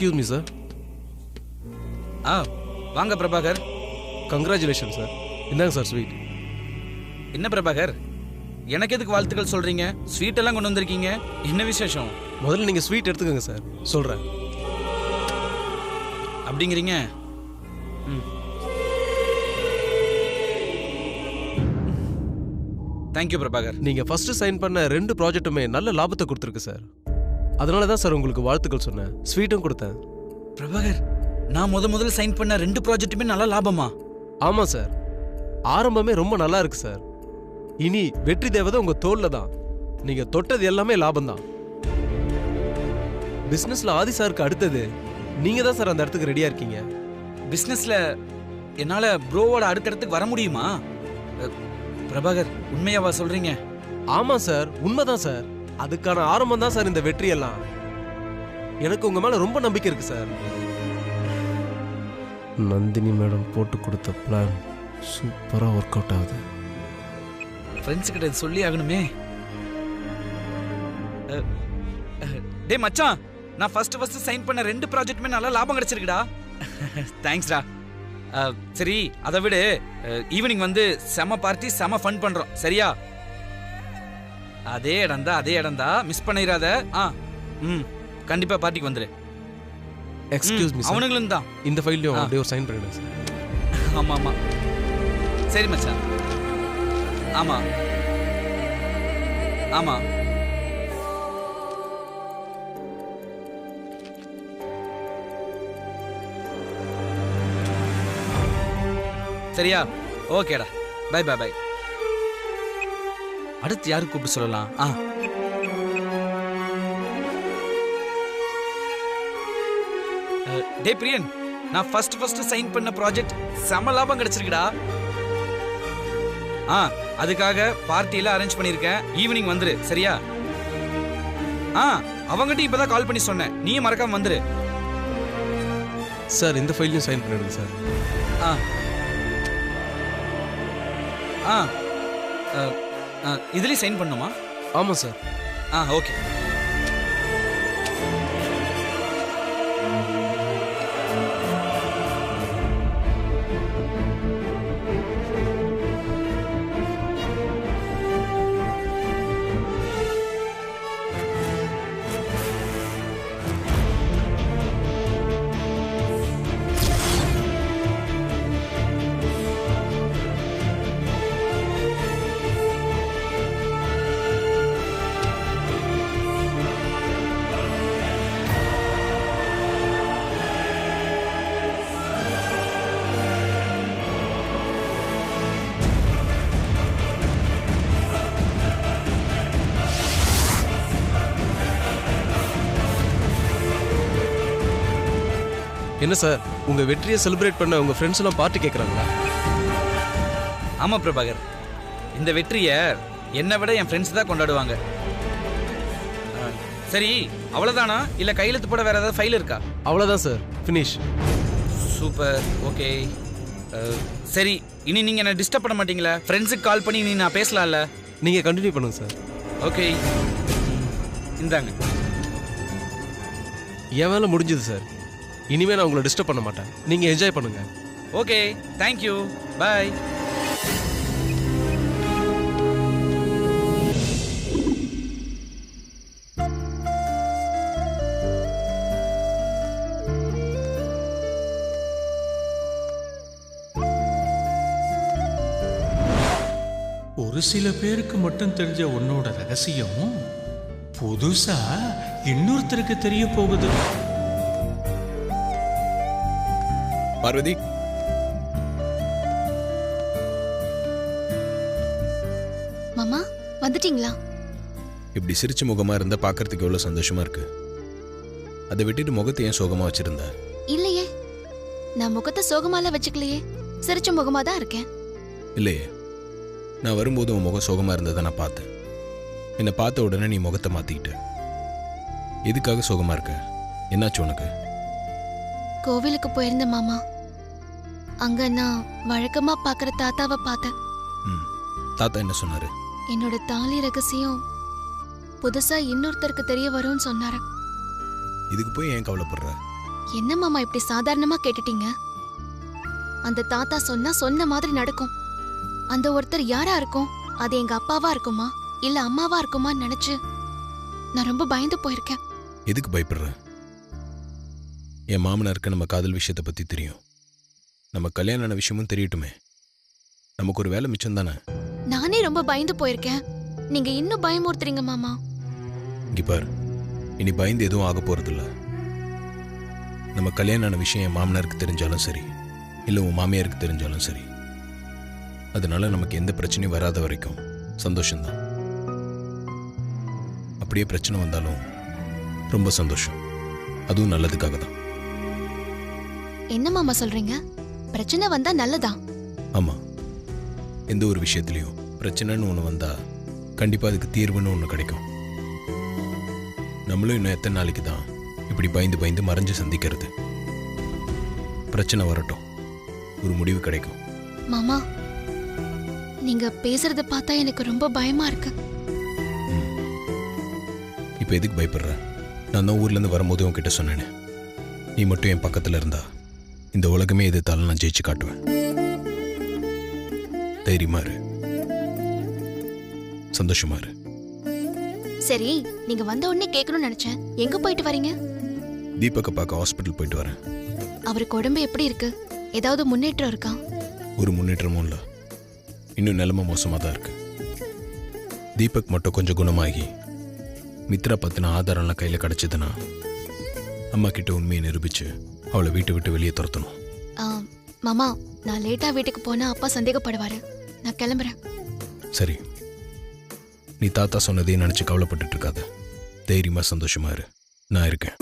Excuse me sir. வாங்க Prabhakar. Congratulation sir. இந்தாங்க sir sweet. என்ன பிரபாகர், எனக்கு எதுக்கு வாழ்த்துக்கள் சொல்றீங்க? ஸ்வீட் எல்லாம் கொண்டு வந்திருக்கீங்க, என்ன விசேஷம்? முதல்ல நீங்கள் ஸ்வீட் எடுத்துக்கோங்க சார், சொல்கிறேன். அப்படிங்கிறீங்க? தேங்க்யூ பிரபாகர். நீங்கள் ஃபர்ஸ்ட் சைன் பண்ண 2 ப்ராஜெக்ட்டுமே நல்ல லாபத்தை கொடுத்துருக்கு சார். அதனால தான் சார் உங்களுக்கு வாழ்த்துக்கள் சொன்னேன், ஸ்வீட்டும் கொடுத்தேன். பிரபாகர், நான் முதல்ல சைன் பண்ண 2 ப்ராஜெக்ட்டுமே நல்ல லாபமா? ஆமாம் சார், ஆரம்பமே ரொம்ப நல்லா இருக்கு சார். இனி வெற்றி தேவதை உங்க தோல்ல தான். நீங்க தொட்டது எல்லாமே லாபம் தான். பிசினஸ்ல ஆதி சாருக்கு அடுத்தது நீங்க தான் சார் அந்த இடத்துக்கு ரெடியா இருக்கீங்க. பிசினஸ்ல என்னால ப்ரோவோட அடுத்த இடத்துக்கு வர முடியுமா? பிரபாகர், உண்மையாவா சொல்றீங்க? ஆமா சார், உண்மைதான் சார். அதுக்கான ஆரம்பம் தான் சார் இந்த வெற்றி எல்லாம். எனக்கு உங்க மேல ரொம்ப நம்பிக்கை இருக்கு சார். நந்தினி மேடம் போட்டு கொடுத்த பிளான் சூப்பரா ஒர்க் அவுட் ஆகுது. ஃப்ரெண்ட்ஸ் கிட்ட சொல்லி ஆகணுமே. டே மச்சான், நான் ஃபர்ஸ்ட் சைன் பண்ண 2 ப்ராஜெக்ட்டுமே நல்லா லாபம் கிடைச்சிருக்குடா. தேங்க்ஸ்டா. சரி, அதை விட ஈவினிங் வந்து செம பார்ட்டி, செம ஃபன் பண்றோம், சரியா? அதே இடம்தா, மிஸ் பண்ணிராத. கண்டிப்பா பார்ட்டிக்கு வந்துரு. எக்ஸ்கியூஸ் மீ, அவனுங்களும் தான். இந்த ஃபைல்லையும் அப்படியே ஒரு சைன் பண்ணிடுங்க சார். ஆமா. சரி மச்சான். ஆமா. சரியா? ஓகேடா, பை. அடுத்து யாரு கூப்பிட்டு சொல்லலாம்? டே பிரியன், நான் ஃபர்ஸ்ட் சைன் பண்ண ப்ராஜெக்ட் செம லாபம் கிடைச்சிருக்குடா. அதுக்காக பார்ட்டியில அரேஞ்ச் பண்ணிருக்கேன், ஈவினிங் வந்துரு, சரியா? அவங்ககிட்ட இப்பதான் கால் பண்ணி சொன்னேன், நீயும் மறக்காம வந்துரு. சார், இந்த ஃபைலையும் சைன் பண்ணிடுங்க சார். இதுலயும் சைன் பண்ணுமா? ஆமா சார். ஓகே. என்ன சார், உங்க வெற்றியை செலிப்ரேட் பண்ண உங்க ஃப்ரெண்ட்ஸ் எல்லாம் பார்ட்டி கேட்கறாங்களா? ஆமா பிரபாகர், இந்த வெற்றியை என்னை விட என் ஃப்ரெண்ட்ஸ் தான் கொண்டாடுவாங்க. சரி, அவ்வளவுதானா? இல்ல கையெழுத்து போட வேற ஏதாவது ஃபைல் இருக்கா? அவ்வளவுதான் சார், ஃபினிஷ். Super, okay. சரி, இனி நீங்க என்ன டிஸ்டர்ப் பண்ண மாட்டீங்களா? ஃப்ரெண்ட்ஸுக்கு கால் பண்ணி நீ நான் பேசலாம்ல? நீங்க கண்டினியூ பண்ணுங்க சார். ஓகே, இந்தாங்க. என் வேலை முடிஞ்சது சார். இனிமே நான் உங்களை டிஸ்டர்ப் பண்ண மாட்டேன், நீங்க என்ஜாய் பண்ணுங்க. Okay, thank you, bye. ஒரு சில பேருக்கு மட்டும் தெரிஞ்ச உன்னோட ரகசியம் புதுசா இன்னொருத்தருக்கு தெரிய போகுது. பார்வதி, மாமா வந்துட்டீங்களா? இப்படி சிரிச்ச முகமா இருந்தா பாக்குறதுக்கு எவ்வளவு சந்தோஷமா இருக்கு. அதை விட்டுட்டு முகத்தை ஏன் சோகமா வச்சிருந்த? இல்லையே, நான் முகத்தை சோகமால வச்சுக்கலையே, சிரிச்ச முகமா தான் இருக்கேன். இல்லையே, நான் வரும்போது உன் முகம் சோகமா இருந்ததை நான் பார்த்தேன். என்னை பார்த்த உடனே நீ முகத்தை மாத்திக்கிட்ட. எதுக்காக சோகமா இருக்க? என்னாச்சு உனக்கு? கோவிலுக்கு போயிருந்த மாமா, அங்க நான் வழக்கமா பாக்குற தாத்தாவை பார்த்தேன். தாத்தா என்ன சொன்னாரு? என்னோட தாலி ரகசியம் புதுசா இன்னொருத்தருக்கு தெரிய வரும்னு சொன்னாரு. இதுக்கு போய் ஏன் கவலைப்படுற? என்ன மாமா இப்படி சாதாரணமா கேட்டுட்டீங்க? அந்த தாத்தா சொன்னா சொன்ன மாதிரி நடக்கும். அந்த ஒருத்தர் யாரா இருக்கும்? அது எங்க அப்பாவா இருக்குமா இல்ல அம்மாவா இருக்குமான்னு நினைச்சு நான் ரொம்ப பயந்து போயிருக்கேன். எதுக்கு பயப்படுற? என் மாமனாருக்கு நம்ம காதல் விஷயத்தை பத்தி தெரியும். நம்ம கல்யாணம் ஆன விஷயமும் தெரியட்டுமே. நமக்கு ஒரு வேலை மிச்சம் தானே. நானே ரொம்ப பயந்து போயிருக்கேன். நீங்க இன்னும் பயமுறுத்துறீங்க மாமா. இங்க பாரு, இனி பயந்து எதுவும் ஆக போறதில்ல. நம்ம கல்யாணம் ஆன விஷயம் என் மாமனாருக்கு தெரிஞ்சாலும் சரி, இல்லை உன் மாமியாருக்கு தெரிஞ்சாலும் சரி, அதனால நமக்கு எந்த பிரச்சனையும் வராத வரைக்கும் சந்தோஷம்தான். அப்படியே பிரச்சனை வந்தாலும் ரொம்ப சந்தோஷம். அதுவும் நல்லதுக்காக தான். என்ன மாமா சொல்றீங்க? பிரச்சனை வந்தா நல்லதா? ஆமா, எந்த ஒரு விஷயத்துலையும் பிரச்சனைன்னு ஒன்று வந்தா கண்டிப்பா அதுக்கு தீர்வுன்னு ஒன்று கிடைக்கும். நம்மளும் இன்னும் எத்தனை நாளைக்கு தான் இப்படி பயந்து பயந்து மறைஞ்சு சந்திக்கிறது? பிரச்சனை வரட்டும், ஒரு முடிவு கிடைக்கும். மாமா, நீங்க பேசுறத பார்த்தா எனக்கு ரொம்ப பயமா இருக்கு. இப்போ எதுக்கு பயப்படுற? நான் தான் ஊர்லேருந்து வரும்போது உன்கிட்ட சொன்னேனே, நீ மட்டும் என் பக்கத்தில் இருந்தா இந்த உலகமே எதிர்த்தாலும் நான் ஜெயிச்சு காட்டுவேன். தைரியமா இரு, சந்தோஷமா இரு. சரி, நீங்க வந்த உடனே கேட்கணும்னு நினைச்சேன். எங்க போயிட்டு வரீங்க? தீபக்கை பார்க்க ஹாஸ்பிட்டல் போயிட்டு வரேன். அவருக்கு உடம்பு எப்படி இருக்கு? ஏதாவது முன்னேற்றம் இருக்கா? ஒரு முன்னேற்றமும் இல்லை, இன்னும் நிலைமை மோசமாக தான் இருக்கு. தீபக் மட்டும் கொஞ்சம் குணமாகி மித்ரா பற்றின ஆதாரம்லாம் கையில் கிடச்சிதுன்னா அம்மா கிட்ட உண்மையை நிரூபிச்சு அவளை வீட்டை விட்டு வெளியே துரத்தணும். மாமா, நான் லேட்டா வீட்டுக்கு போனா அப்பா சந்தேகப்படுவாரு. நான் கிளம்புறேன். சரி, நீ தாத்தா சொன்னதையும் நினச்சி கவலைப்பட்டுட்டு இருக்காத. தைரியமா சந்தோஷமா இரு, நான் இருக்கேன்.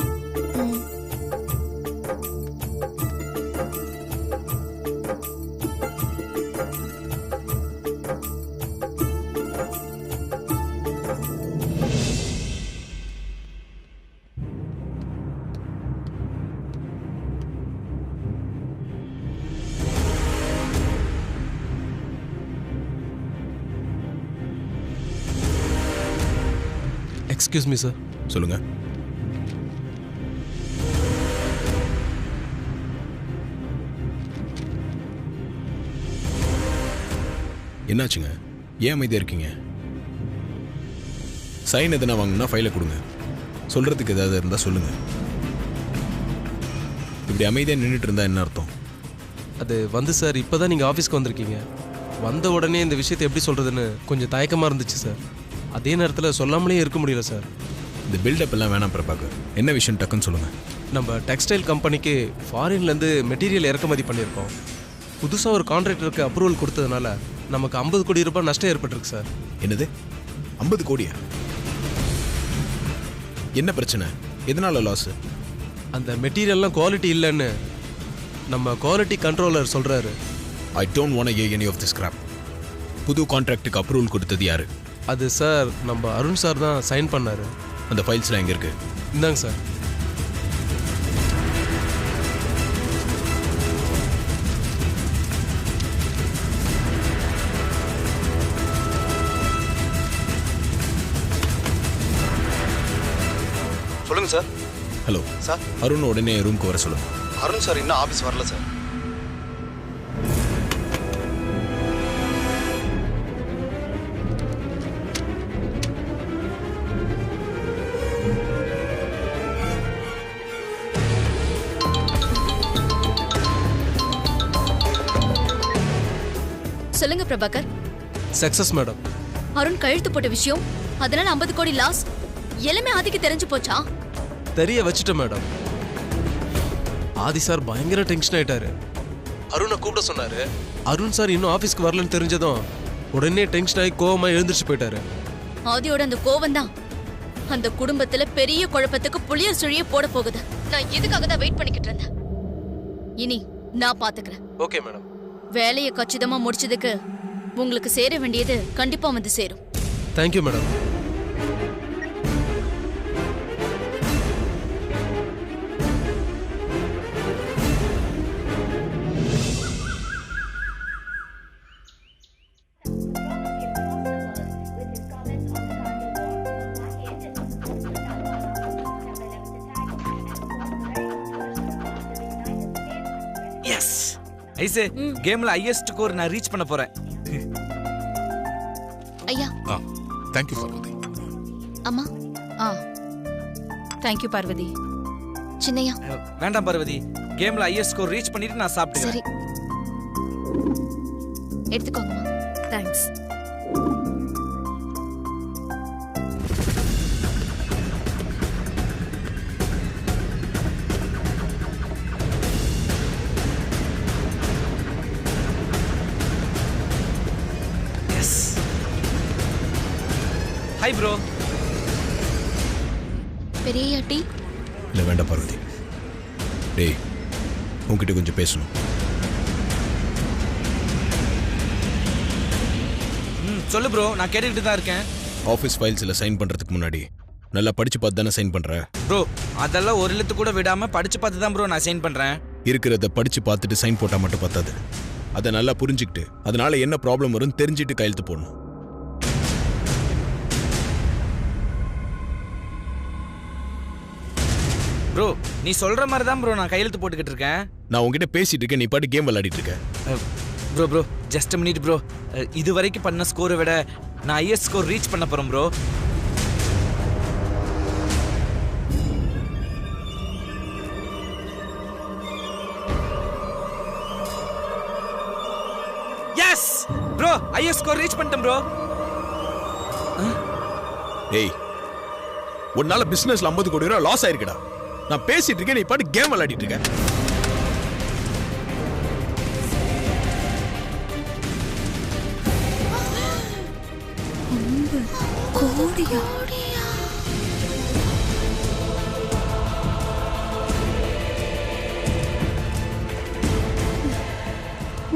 Excuse me sir. சொல்லுங்க. என்னாச்சுங்க? ஏன் அமைதியா இருக்கீங்க? சைன் எதனா வாங்கினா ஃபைலை கொடுங்க. சொல்றதுக்கு ஏதாவது இருந்தா சொல்லுங்க. இப்படி அமைதியா நின்றுட்டு இருந்தா என்ன அர்த்தம்? அது வந்து சார், இப்போதான் நீங்கள் ஆஃபீஸ்க்கு வந்திருக்கீங்க. வந்த உடனே இந்த விஷயத்தை எப்படி சொல்கிறதுன்னு கொஞ்சம் தயக்கமாக இருந்துச்சு சார். அதே நேரத்தில் சொல்லாமலே இருக்க முடியல சார். இந்த பில்டப் எல்லாம் வேணாம் பிரபாகர். என்ன விஷயம் டக்குன்னு சொல்லுங்கள். நம்ம டெக்ஸ்டைல் கம்பெனிக்கு ஃபாரின்லேருந்து மெட்டீரியல் இறக்குமதி பண்ணியிருக்கோம். புதுசாக ஒரு கான்ட்ராக்டருக்கு அப்ரூவல் கொடுத்ததுனால நமக்கு 50 கோடி ரூபாய் நஷ்டம் ஏற்பட்டிருக்கு சார். என்னது, 50 கோடியா? என்ன பிரச்சனை? எதனால லாஸ்? அந்த மெட்டீரியல்லாம் குவாலிட்டி இல்லைன்னு நம்ம குவாலிட்டி கண்ட்ரோலர் சொல்கிறாரு. I don't want to hear any of this crap. புது கான்ட்ராக்டுக்கு அப்ரூவல் கொடுத்தது யாரு? அது சார், நம்ம அருண் சார் தான் சைன் பண்ணாரு. அந்த ஃபைல்ஸ்லாம் எங்கே இருக்கு? இந்தாங்க சார். சொல்லுங்க சார். Hello sir. அருண் உடனே ரூமுக்கு வர சொல்லுங்க. அருண் சார் இன்னும் ஆஃபீஸ் வரல சார். சொல்லுங்க பிரபாகர். Success madam. அருண் கழுத்து போட்ட விஷயம், அதனால 50 கோடி லாஸ் எல்லாமே ஆதிக்கு தெரிஞ்சு போச்சா? தெரிய வச்சுட்டேன் மேடம். ஆதி சார் பயங்கர டென்ஷன் ஆயிட்டாரு. அருணை கூப்பிட சொன்னாரு. அருண் சார் இன்னும் ஆபீஸ்க்கு வரலன்னு தெரிஞ்சதும் உடனே டென்ஷன் ஆகி கோவமா எழுந்திருச்சு போயிட்டாரு. ஆதியோட அந்த கோவம் தான் அந்த குடும்பத்துல பெரிய குழப்பத்துக்கு புளியர் சுழிய போட போகுது. நான் இதுக்காக தான் வெயிட் பண்ணிக்கிட்டு இருந்தேன். இனி நான் பாத்துக்கிறேன். Okay madam. வேலையை கச்சிதமா முடிச்சதுக்கு உங்களுக்கு சேர வேண்டியது கண்டிப்பா வந்து சேரும். Thank you madam. ஐசே கேம்ல ஹையஸ்ட் ஸ்கோர் நான் ரீச் பண்ண போறேன். ஐயா. Thank you Parvathi. அம்மா. Thank you Parvathi. சின்னையா. வேண்டாம் பார்வதி, கேம்ல ஹையஸ்ட் ஸ்கோர் ரீச் பண்ணிட்டு நான் சாப்பிட்டுக்கிறேன். சரி எடுத்துக்கோங்கம்மா. தேங்க்ஸ். Hi bro. பெரிய டீ? இல்லை வேண்டாம் பார்வதி. டேய் உன்கிட்ட கொஞ்சம் பேசணும். சொல்லு ப்ரோ, நான் கேட்டுக்கிட்டு தான் இருக்கேன். ஆஃபீஸ் ஃபைல்ஸில் சைன் பண்ணுறதுக்கு முன்னாடி நல்லா படித்து பார்த்து தானே சைன் பண்ணுற? ப்ரோ அதெல்லாம் ஒரு எழுத்து கூட விடாமல் படித்து பார்த்து தான் ப்ரோ நான் சைன் பண்ணுறேன். இருக்கிறத படித்து பார்த்துட்டு சைன் போட்டால் மட்டும் பத்தாது. அதை நல்லா புரிஞ்சுக்கிட்டு அதனால என்ன ப்ராப்ளம் வரும்னு தெரிஞ்சுட்டு கையெழுத்து போடணும். ப்ரோ நீ சொல்ற மாதிரி தான் ப்ரோ நான் கையெழுத்து போட்டுக்கிட்டு இருக்கேன். நான் உங்ககிட்ட பேசிட்டு இருக்கேன், நீ பாட்டு கேம் விளையாடிட்டு இருக்க. Bro just minute bro. இது வரைக்கும் பண்ண ஸ்கோரை விட நான் ஹையஸ்ட் ஸ்கோர் ரீச் பண்ண போறேன் bro. Yes bro, highest score reach பண்ணிட்டேன் ப்ரோ. ஏய் உன்னால பிசினஸ்ல 50 கோடி ரூபாய் லாஸ் ஆயிருக்குடா. நான் பேசிட்டு இருக்கேன், நீ பாட்டு கேம் விளையாடிட்டு இருக்க. கோடியா?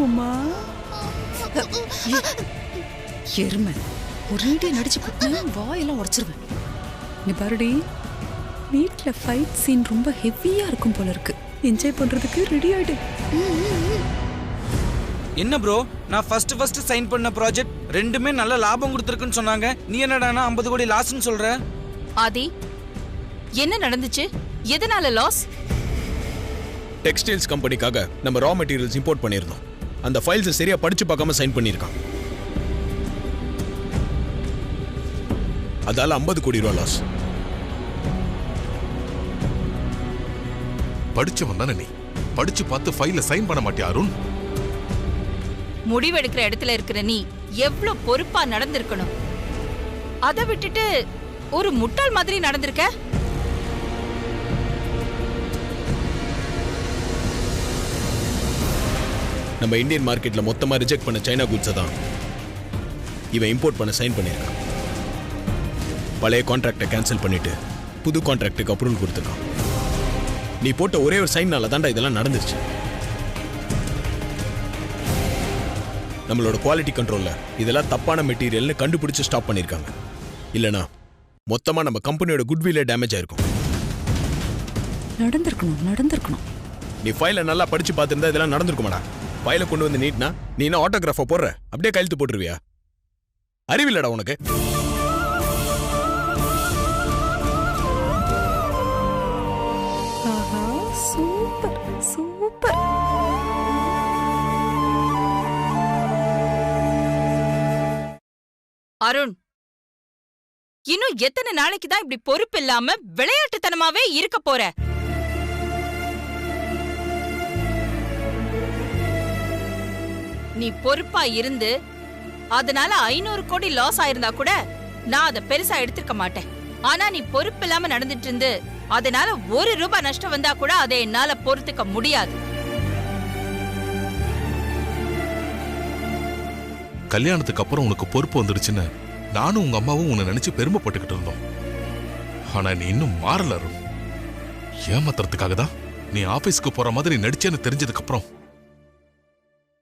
உமா எருமை ஒரேடியா நடிச்சு போட்டு வாயெல்லாம் உடைச்சிருவேன். நீ பாருடி, வீட்ல ஃபைட் சீன் ரொம்ப ஹெவியா இருக்கும் போல இருக்கு. என்ஜாய் பண்றதுக்கு ரெடி ஆயிடு. என்ன ப்ரோ, நான் ஃபர்ஸ்ட் சைன் பண்ண ப்ராஜெக்ட் ரெண்டுமே நல்ல லாபம் கொடுத்துருக்குன்னு சொன்னாங்க. நீ என்னடானா 50 கோடி லாஸ்ன்னு சொல்ற? ஆதி என்ன நடந்துச்சு? எதனால லாஸ்? டெக்ஸ்டைல்ஸ் கம்பெனிக்காக நம்ம ரா மெட்டீரியல்ஸ் இம்போர்ட் பண்ணியிருந்தோம். அந்த ஃபைல்ஸை சரியா படிச்சு பார்க்காம சைன் பண்ணியிருக்கான். அதால 50 கோடி ரூபாய் லாஸ். படிச்சவன் தானே நீ, படிச்சு பார்த்து ஃபைல்ல சைன் பண்ண மாட்டியா அருண்? முடிவெடுக்கிற இடத்துல இருக்கிற நீ எவ்வளவு பொறுப்பா நடந்திருக்கணும். அதை விட்டுட்டு ஒரு முட்டாள் மாதிரி நடந்திருக்க. நம்ம இந்தியன் மார்க்கெட்ல மொத்தமா ரிஜெக்ட் பண்ண சைனா கூட்ஸை தான் இவன் இம்போர்ட் பண்ண சைன் பண்ணியிருக்கான். பழைய கான்ட்ராக்டை கேன்சல் பண்ணிட்டு புது கான்ட்ராக்டுக்கு அப்ரூவல் கொடுத்துருக்கான். நீ போட்ட ஒரே ஒரு சைன்னால தான்டா இதெல்லாம் நடந்துருச்சு. நம்மளோட குவாலிட்டி கண்ட்ரோல்ல இதெல்லாம் தப்பான மெட்டீரியல்னு கண்டுபிடிச்சு ஸ்டாப் பண்ணிருக்காங்க. இல்லனா மொத்தமா நம்ம கம்பெனியோட குட்வில்லே டேமேஜ் ஆயிருக்கும். நடந்திருக்கணும். நீ ஃபைலை நல்லா படிச்சு பார்த்திருந்தா இதெல்லாம் நடந்திருக்குமாடா? ஃபைலை கொண்டு வந்து நீட்னா நீ என்ன ஆட்டோகிராஃபா போடுற? அப்படியே கையெழுத்து போட்டுருவியா? அறிவில்லடா உனக்கு? Super super. அருண், இன்னும் எத்தனை நாளைக்கு தான் இப்படி பொறுப்பு இல்லாம விளையாட்டுத்தனமாவே இருக்க போற? நீ பொறுப்பா இருந்து அதனால 500 கோடி லாஸ் ஆயிருந்தா கூட நான் அதை பெருசா எடுத்துக்க மாட்டேன். ஆனா நீ பொறுப்பு இல்லாம நடந்துட்டு இருந்து அதனால 1 ரூபாய் நஷ்டம் வந்தா கூட அதை என்னால பொறுத்துக்க முடியாது. கல்யாணத்துக்கு அப்புறம் உனக்கு பொறுப்பு வந்துடுச்சுன்னு நானும் உங்க அம்மாவும் உன்னை நினைச்சு பெருமைப்பட்டுக்கிட்டு இருந்தோம். ஆனா நீ இன்னும் மாறல அருண். ஏமாத்துறதுக்காக தான் நீ ஆபீஸ்க்கு போற மாதிரி நடிச்சேன்னு தெரிஞ்சதுக்கு அப்புறம்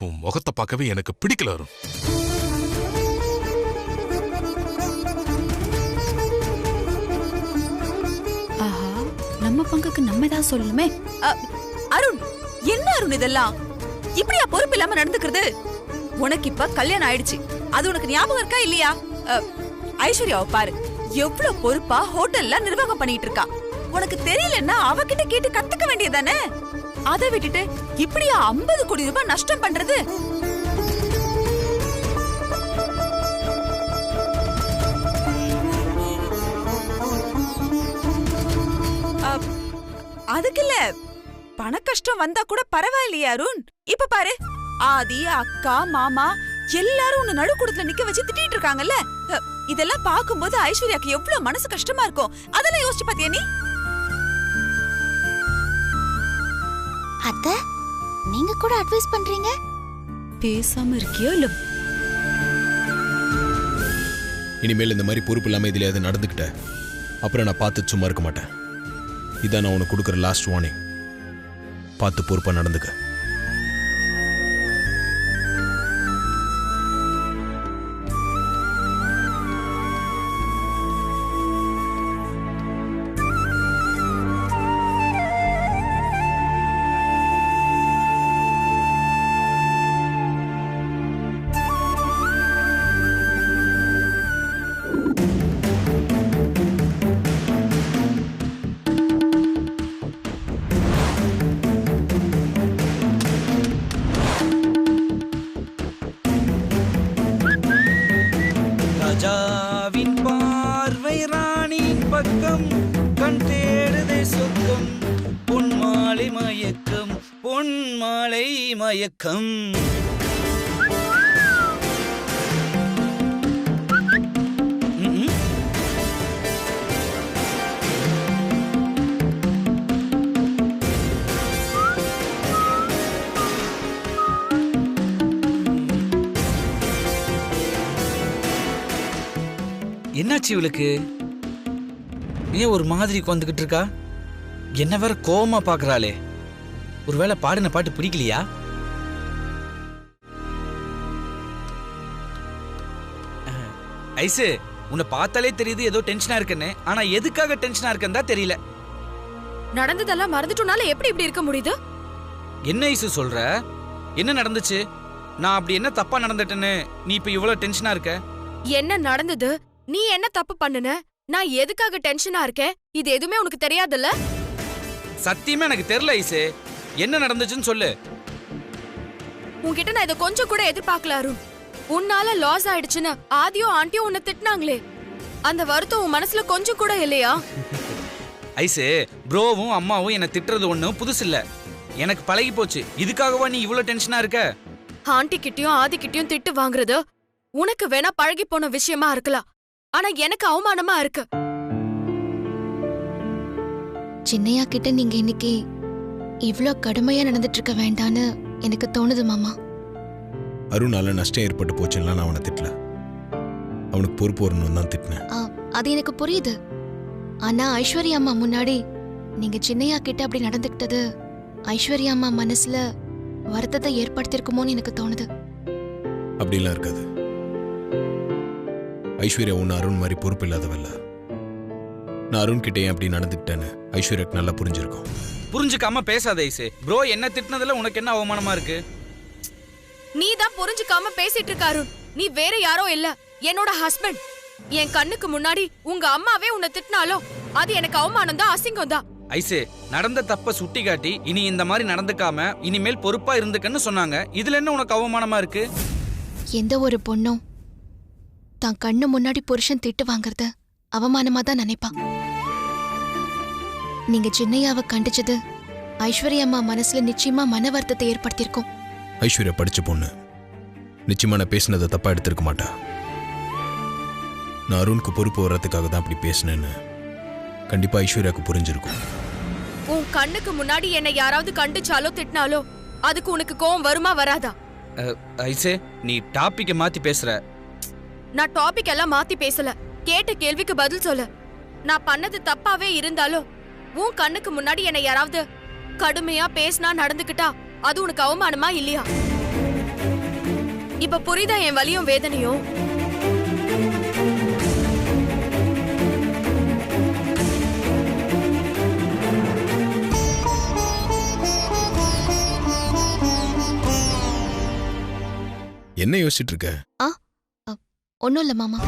உன் முகத்தை பார்க்கவே எனக்கு பிடிக்கல அருண். ஆஹா, நம்ம பங்குக்கு நம்ம தான் சொல்லணுமே. அருண், என்ன அருண் இதெல்லாம்? இப்படியா பொறுப்பு இல்லாம நடந்துக்கிறது? உனக்கு இப்ப கல்யாணம் ஆயிடுச்சு, அது உனக்கு ஞாபகம் இருக்கா இல்லையா? ஐஸ்வர்யாவை பாரு, எவ்வளவு பொறுப்பா ஹோட்டல்ல நிர்வாகம் பண்ணிட்டு இருக்கா. உனக்கு தெரியலன்னா அவகிட்ட கேட்டு கத்துக்க வேண்டியதானே? அதை விட்டுட்டு இப்படியா 50 கோடி ரூபாய் நஷ்டம் பண்றது? அதுக்கு இல்ல, பண கஷ்டம் வந்தா கூட பரவாயில்லையே அருண். இப்ப பாரு, ஆதி, அக்கா, மாமா எல்லாரும் உன்னை நடுக்கூடத்துல நிக்க வச்சு திட்டிட்டு இருக்காங்கல்ல. இதெல்லாம் பாக்கும்போது ஐஸ்வர்யாக்கு எவ்வளவு மனசு கஷ்டமா இருக்கும். அதெல்லாம் யோசிச்சு பாத்தியா நீ? அத்தை, நீங்க கூட அட்வைஸ் பண்றீங்க? பேசாம இருக்கியோ இல்ல? இனிமேல் இந்த மாதிரி பொறுப்பு இல்லாம இதுல எது நடந்துக்கிட்ட அப்புறம் நான் பார்த்து சும்மா இருக்க மாட்டேன். இதான் நான் உனக்கு கொடுக்குற லாஸ்ட் வார்னிங். பார்த்து பொறுப்பா நடந்துக்க. ராஜாவின் பார்வை ராணியின் பக்கம், கண் தேடுதே சொர்க்கம், பொன்மாலை மயக்கம், பொன்மாலை மயக்கம். என்னாச்சு இவளுக்கு? ஏன் ஒரு மாதிரி உட்காந்துக்கிட்டு இருக்கா? என்ன வேற கோவமா பாக்குறாளே. ஒருவேளை பாடின பாட்டு பிடிக்கலையா? ஐசு, உன்னை பார்த்தாலே தெரியுது ஏதோ டென்ஷனா இருக்குன்னு. ஆனா எதுக்காக டென்ஷனா இருக்குன்னு தான் தெரியல. நடந்ததெல்லாம் மறந்துட்டோம்னால எப்படி இப்படி இருக்க முடியுது? என்ன ஐசு சொல்ற? என்ன நடந்துச்சு? நான் அப்படி என்ன தப்பா நடந்துட்டேன்னு நீ இப்ப இவ்வளவு டென்ஷனா இருக்க? என்ன நடந்தது? நீ என்ன தப்பு பண்ணுன? நான் எதுக்காக டென்ஷனா இருக்கேன்? இது எதுவுமே உனக்கு தெரியாதுல்ல? சத்தியமா எனக்கு தெரியல ஐசு. என்ன நடந்துச்சுன்னு சொல்லு. உன்கிட்ட நான் இதை கொஞ்சம் கூட எதிர்பார்க்கல அருண். உன்னால லாஸ் ஆயிடுச்சுன்னு ஆதியும் ஆண்டியும் உன்னை திட்டினாங்களே, அந்த வருத்தம் உன் மனசுல கொஞ்சம் கூட இல்லையா? ஐசு, ப்ரோவும் அம்மாவும் என்ன திட்டுறது ஒண்ணும் புதுசு இல்ல. எனக்கு பழகி போச்சு. இதுக்காகவா நீ இவ்வளவு டென்ஷனா இருக்க? ஆண்டி கிட்டயும் ஆதி கிட்டயும் திட்டு வாங்குறது உனக்கு வேணா பழகி போன விஷயமா இருக்கலாம். ஆனா எனக்கு அவமானமா இருக்கு. சின்னையா கிட்ட நீங்க இன்னைக்கு இவ்ளோ கடுமையா நடந்துட்டு இருக்க வேண்டான்னு எனக்கு தோணுது மாமா. அருணால நஷ்டம் ஏற்பட்டு போச்சுன்னா நான் அவனை திட்டல. அவனுக்கு பொறுப்பு வரணும் தான் திட்டினேன். அது எனக்கு புரியுது. ஆனா ஐஸ்வர்யா அம்மா முன்னாடி நீங்க சின்னையா கிட்ட அப்படி நடந்துக்கிட்டது ஐஸ்வர்யா அம்மா மனசுல வருத்தத்தை ஏற்படுத்திருக்குமோன்னு எனக்கு தோணுது. அப்படிலாம் இருக்காது. ஐஸ்வர்யா ஒன்று அருண் மாதிரி பொறுப்பு இல்லாதவல்ல. நான் அருண் கிட்டே அப்படி நடந்துக்கிட்டேன்னு ஐஸ்வர்யாக்கு நல்லா புரிஞ்சிருக்கும். புரிஞ்சுக்காம பேசாத ஐசு. ப்ரோ என்ன திட்டினதுல உனக்கு என்ன அவமானமா இருக்கு? நீ தான் புரிஞ்சுக்காம பேசிட்டு இருக்க அருண். நீ வேற யாரோ இல்ல, என்னோட ஹஸ்பண்ட். என் கண்ணுக்கு முன்னாடி உங்க அம்மாவே உன்னை திட்டினாலோ அது எனக்கு அவமானம் தான், அசிங்கம் தான். ஐசு, நடந்த தப்ப சுட்டி காட்டி இனி இந்த மாதிரி நடந்துக்காம இனிமேல் பொறுப்பா இருந்துக்கன்னு சொன்னாங்க. இதுல என்ன உனக்கு அவமானமா இருக்கு? எந்த ஒரு பொண்ணும் தான் கண்ணு முன்னாடி புருஷன் திட்டு வாங்கறத அவமானமா தான் நினைப்பா. நீங்க சின்னையாவை கண்டிச்சது ஐஸ்வர்யா அம்மா மனசுல நிச்சயமா மன வருத்தத்தை ஏற்படுத்தியிருக்கும். ஐஸ்வர்யா படிச்ச பொண்ணு. நிச்சயமா நான் பேசினதை தப்பா எடுத்திருக்க மாட்டா. நான் அருணுக்கு பொறுப்பு வர்றதுக்காக தான் அப்படி பேசினேன்னு கண்டிப்பா ஐஸ்வர்யாவுக்கு புரிஞ்சிருக்கும். உன் கண்ணுக்கு முன்னாடி என்னை யாராவது கண்டிச்சாலோ திட்டினாலோ அதுக்கு உனக்கு கோவம் வருமா வராதா? ஐசே, நீ டாபிக்க மாத்தி பேசுற. நான் டாபிக் எல்லாம் மாத்தி பேசல. கேட்ட கேள்விக்கு பதில் சொல்ல. நான் பண்ணது தப்பாவே இருந்தாலும் உன் கண்ணுக்கு முன்னாடி என்னை யாராவது கடுமையா பேசினா நடந்துக்கிட்டா அது உனக்கு அவமானமா இல்லையா? இப்ப புரியுதா என் வலியும் வேதனையும்? என்ன யோசிச்சுட்டு இருக்க? ஒன்னும் இல்ல மாமா.